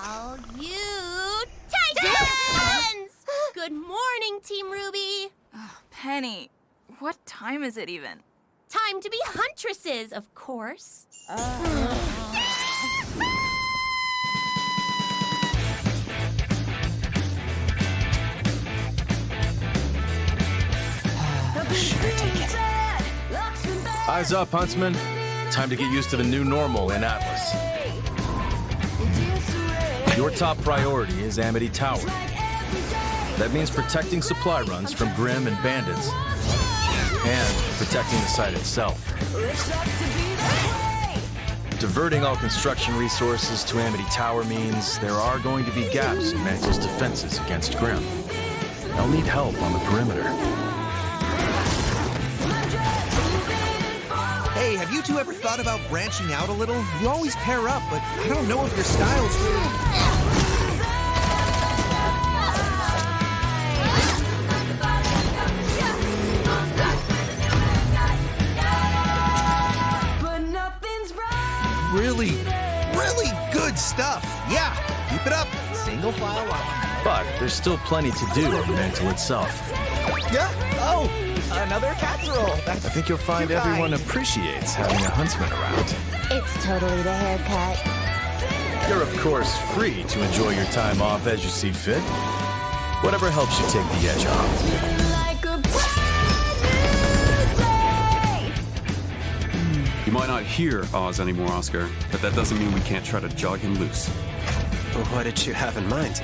All you Titans! Good morning, Team RWBY. Oh, Penny, what time is it even? Time to be huntresses, of course. Eyes up, huntsman. Time to get used to the new normal in Atlas. Your top priority is Amity Tower. That means protecting supply runs from Grimm and bandits, and protecting the site itself. Diverting all construction resources to Amity Tower means there are going to be gaps in Mantle's defenses against Grimm. They'll need help on the perimeter. Hey, have you two ever thought about branching out a little? You always pair up, but I don't know if your styles Really good stuff. Yeah, keep it up. Single file line. But there's still plenty to do in Mantle itself. Yeah. Oh, another casserole. I think you'll find everyone appreciates having a huntsman around. It's totally the haircut. You're, of course, free to enjoy your time off as you see fit. Whatever helps you take the edge off. You might not hear Oz anymore, Oscar, but that doesn't mean we can't try to jog him loose. What did you have in mind?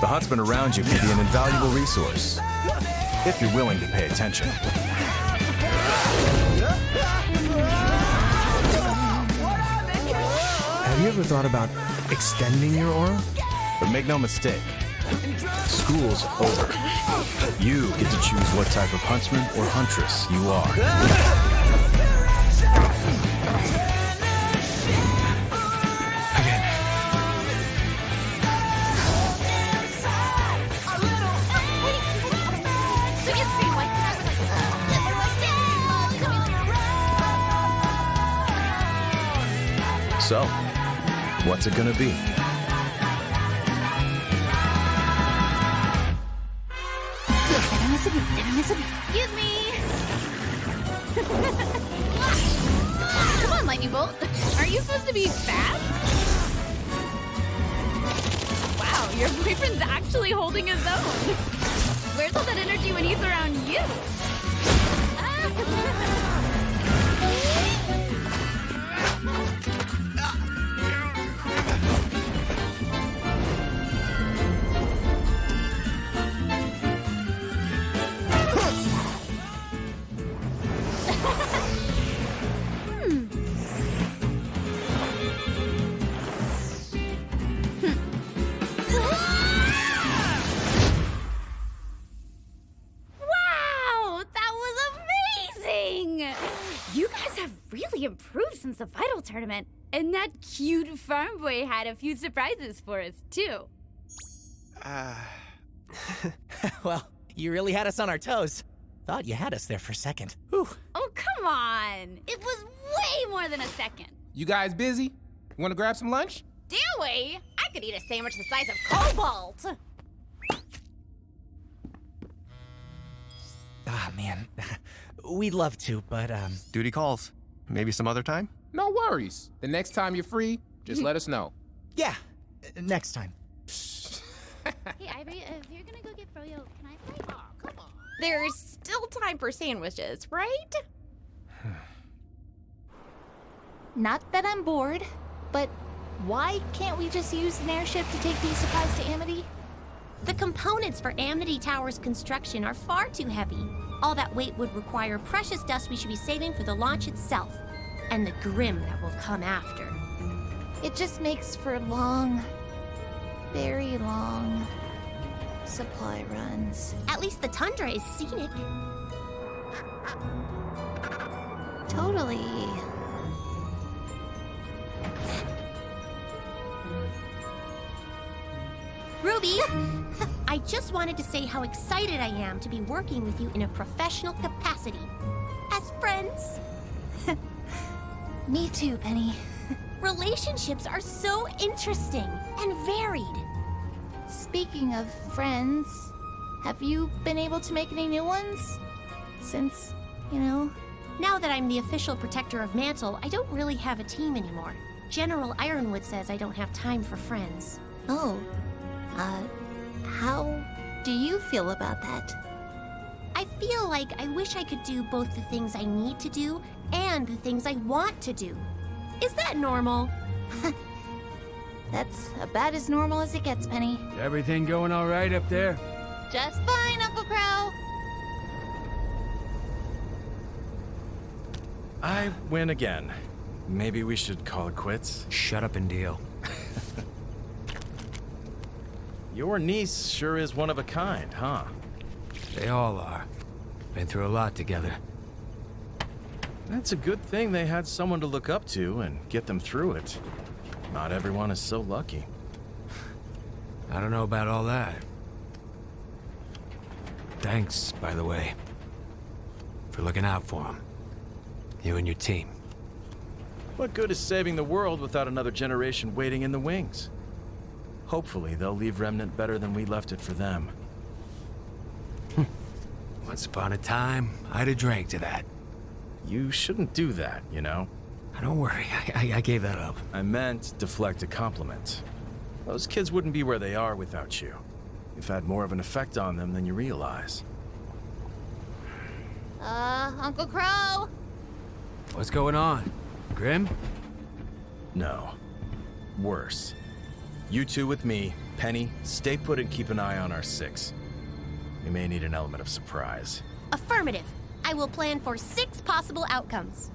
The huntsman around you can be an invaluable resource, if you're willing to pay attention. Have you ever thought about extending your aura? But make no mistake, school's over. You get to choose what type of huntsman or huntress you are. So, what's it gonna be? Excuse me! Come on, Lightning Bolt. Are you supposed to be fast? Wow, your boyfriend's actually holding his own. Where's all that energy when he's around you? Improved since the Vital tournament. And that cute farm boy had a few surprises for us, too. Well, you really had us on our toes. Thought you had us there for a second. Whew. Oh, come on. It was way more than a second. You guys busy? Want to grab some lunch? Do we? I could eat a sandwich the size of Cobalt. Ah, man. We'd love to, but, Duty calls. Maybe some other time? No worries. The next time you're free, just let us know. Yeah, next time. Hey, Ivory, if you're gonna go get Froyo, can I play? Oh, come on. There's still time for sandwiches, right? Not that I'm bored, but why can't we just use an airship to take these supplies to Amity? The components for Amity Tower's construction are far too heavy. All that weight would require precious dust we should be saving for the launch itself, and the Grimm that will come after. It just makes for long, very long supply runs. At least the tundra is scenic. Totally. Ruby, I just wanted to say how excited I am to be working with you in a professional capacity. As friends. Me too, Penny. Relationships are so interesting and varied. Speaking of friends, have you been able to make any new ones? Since, Now that I'm the official protector of Mantle, I don't really have a team anymore. General Ironwood says I don't have time for friends. Oh, how do you feel about that? I feel like I wish I could do both the things I need to do and the things I want to do. Is that normal? That's about as normal as it gets, Penny. Everything going all right up there? Just fine, Uncle Crow. I win again. Maybe we should call it quits. Shut up and deal. Your niece sure is one of a kind, huh? They all are. Been through a lot together. That's a good thing they had someone to look up to and get them through it. Not everyone is so lucky. I don't know about all that. Thanks, by the way, for looking out for them. You and your team. What good is saving the world without another generation waiting in the wings? Hopefully, they'll leave Remnant better than we left it for them. Once upon a time, I'd have drank to that. You shouldn't do that, you know? Don't worry, I gave that up. I meant deflect a compliment. Those kids wouldn't be where they are without you. You've had more of an effect on them than you realize. Uncle Crow? What's going on? Grim? No. Worse. You two with me. Penny, stay put and keep an eye on our 6. We may need an element of surprise. Affirmative. I will plan for 6 possible outcomes.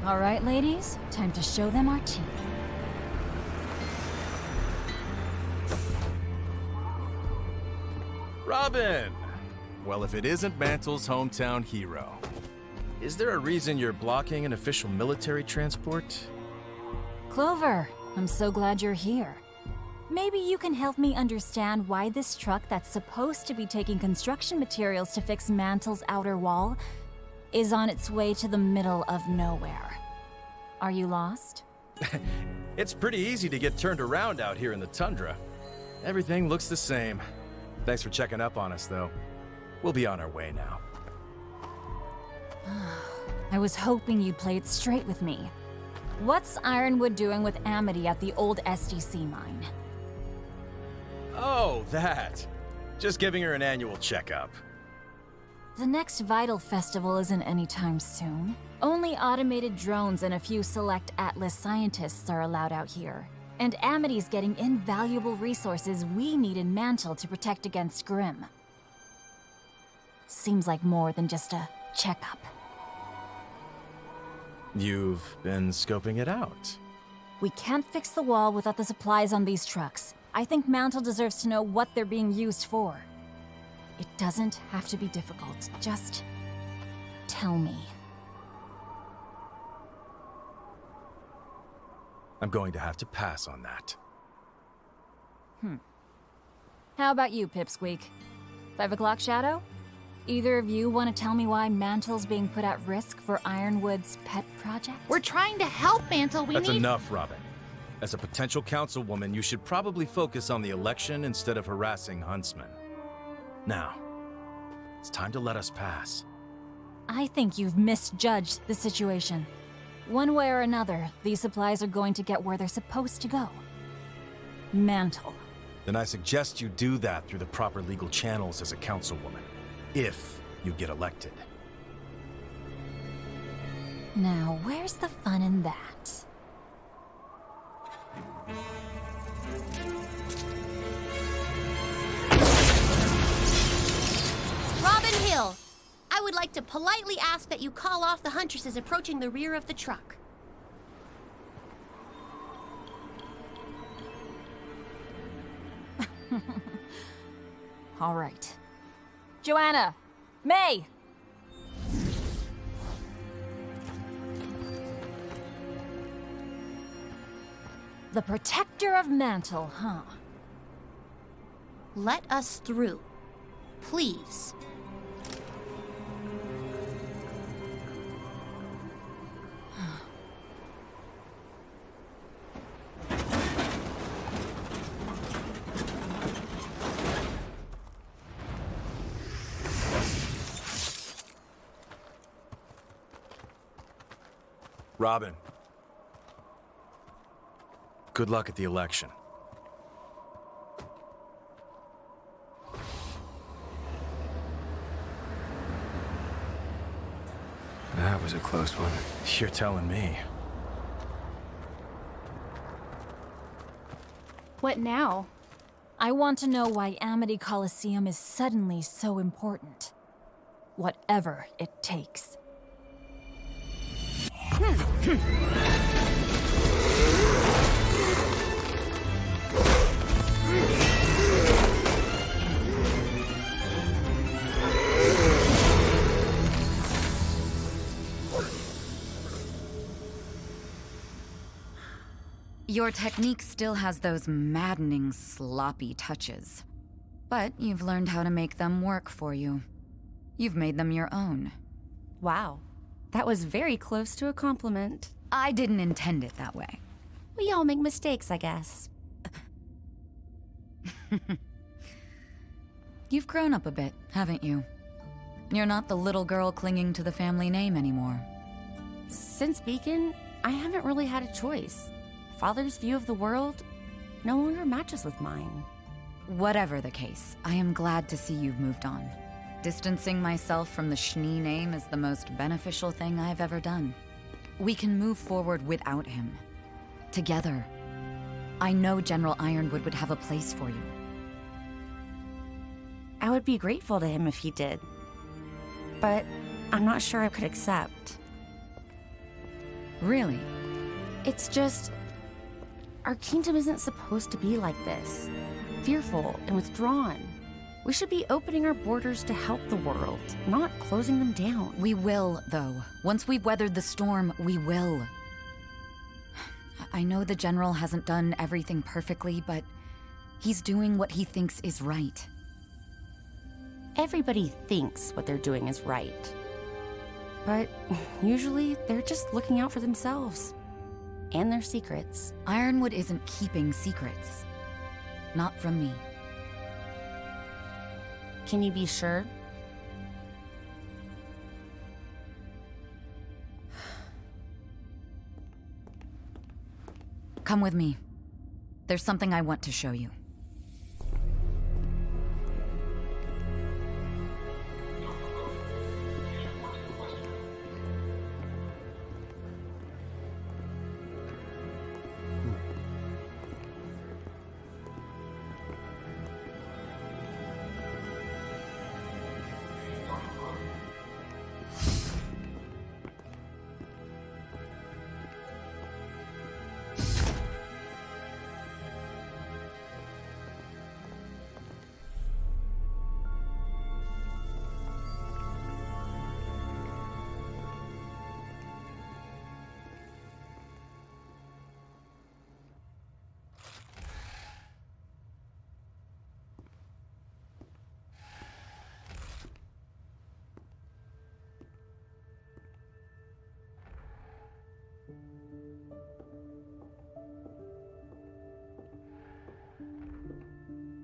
All right, ladies, time to show them our teeth. Robin! Well, if it isn't Mantle's hometown hero. Is there a reason you're blocking an official military transport? Clover, I'm so glad you're here. Maybe you can help me understand why this truck that's supposed to be taking construction materials to fix Mantle's outer wall is on its way to the middle of nowhere. Are you lost? It's pretty easy to get turned around out here in the tundra. Everything looks the same. Thanks for checking up on us, though. We'll be on our way now. I was hoping you'd play it straight with me. What's Ironwood doing with Amity at the old SDC mine? Oh, that. Just giving her an annual checkup. The next Vital Festival isn't anytime soon. Only automated drones and a few select Atlas scientists are allowed out here. And Amity's getting invaluable resources we need in Mantle to protect against Grimm. Seems like more than just a checkup. You've been scoping it out. We can't fix the wall without the supplies on these trucks. I think Mantle deserves to know what they're being used for. It doesn't have to be difficult. Just tell me. I'm going to have to pass on that. How about you, Pipsqueak? 5 o'clock Shadow? Either of you want to tell me why Mantle's being put at risk for Ironwood's pet project? We're trying to help Mantle. That's enough, Robin. As a potential councilwoman, you should probably focus on the election instead of harassing Huntsman. Now, it's time to let us pass. I think you've misjudged the situation. One way or another, these supplies are going to get where they're supposed to go. Mantle. Then I suggest you do that through the proper legal channels as a councilwoman. If you get elected. Now, where's the fun in that? Robin Hill, I would like to politely ask that you call off the Huntresses approaching the rear of the truck. All right. Joanna! May! The protector of Mantle, huh? Let us through. Please. Robin. Good luck at the election. That was a close one. You're telling me. What now? I want to know why Amity Coliseum is suddenly so important. Whatever it takes. Your technique still has those maddening, sloppy touches. But you've learned how to make them work for you. You've made them your own. Wow. That was very close to a compliment. I didn't intend it that way. We all make mistakes, I guess. You've grown up a bit, haven't you? You're not the little girl clinging to the family name anymore. Since Beacon, I haven't really had a choice. Father's view of the world no longer matches with mine. Whatever the case, I am glad to see you've moved on. Distancing myself from the Schnee name is the most beneficial thing I've ever done. We can move forward without him. Together. I know General Ironwood would have a place for you. I would be grateful to him if he did. But I'm not sure I could accept. Really? It's just... our kingdom isn't supposed to be like this. Fearful and withdrawn. We should be opening our borders to help the world, not closing them down. We will, though. Once we've weathered the storm, we will. I know the General hasn't done everything perfectly, but he's doing what he thinks is right. Everybody thinks what they're doing is right. But usually, they're just looking out for themselves. And their secrets. Ironwood isn't keeping secrets. Not from me. Can you be sure? Come with me. There's something I want to show you.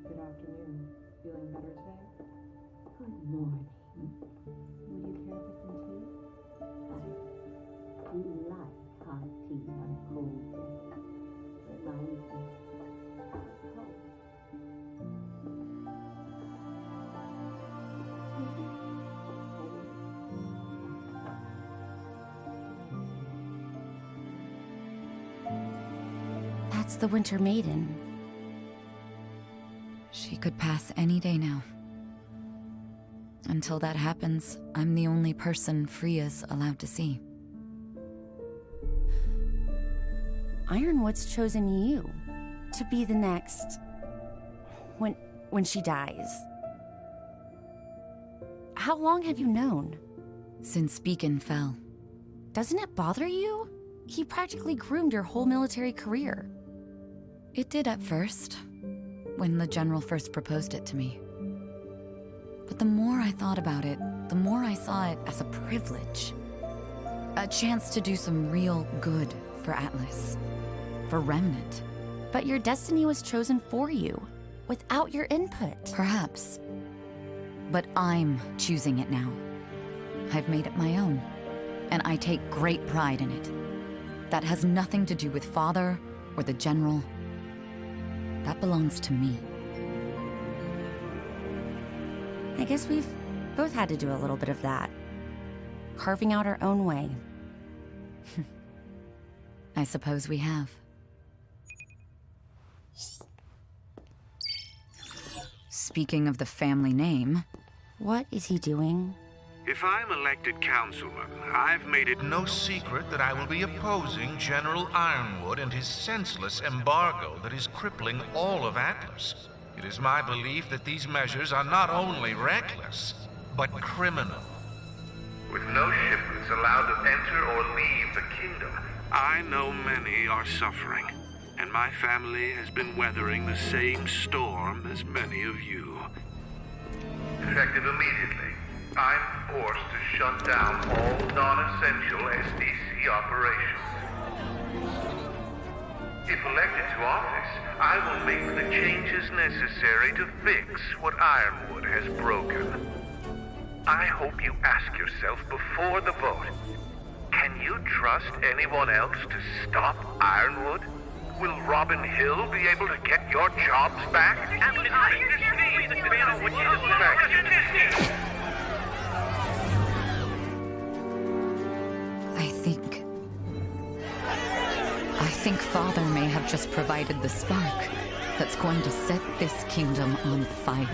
Good afternoon. Feeling better today? Good morning. Would you care for some tea? I do like hot tea on a cold day. Reminds me of home. That's the Winter Maiden. She could pass any day now. Until that happens, I'm the only person Freya's allowed to see. Ironwood's chosen you to be the next... when she dies. How long have you known? Since Beacon fell. Doesn't it bother you? He practically groomed your whole military career. It did at first, when the General first proposed it to me. But the more I thought about it, the more I saw it as a privilege. A chance to do some real good for Atlas, for Remnant. But your destiny was chosen for you, without your input. Perhaps. But I'm choosing it now. I've made it my own, and I take great pride in it. That has nothing to do with Father or the General. That belongs to me. I guess we've both had to do a little bit of that. Carving out our own way. I suppose we have. Speaking of the family name... What is he doing? If I'm elected councilman, I've made it no secret that I will be opposing General Ironwood and his senseless embargo that is crippling all of Atlas. It is my belief that these measures are not only reckless, but criminal. With no shipments allowed to enter or leave the kingdom, I know many are suffering, and my family has been weathering the same storm as many of you. Effective immediately, I'm forced to shut down all non-essential SDC operations. If elected to office, I will make the changes necessary to fix what Ironwood has broken. I hope you ask yourself before the vote, can you trust anyone else to stop Ironwood? Will Robin Hill be able to get your jobs back? I think Father may have just provided the spark that's going to set this kingdom on fire.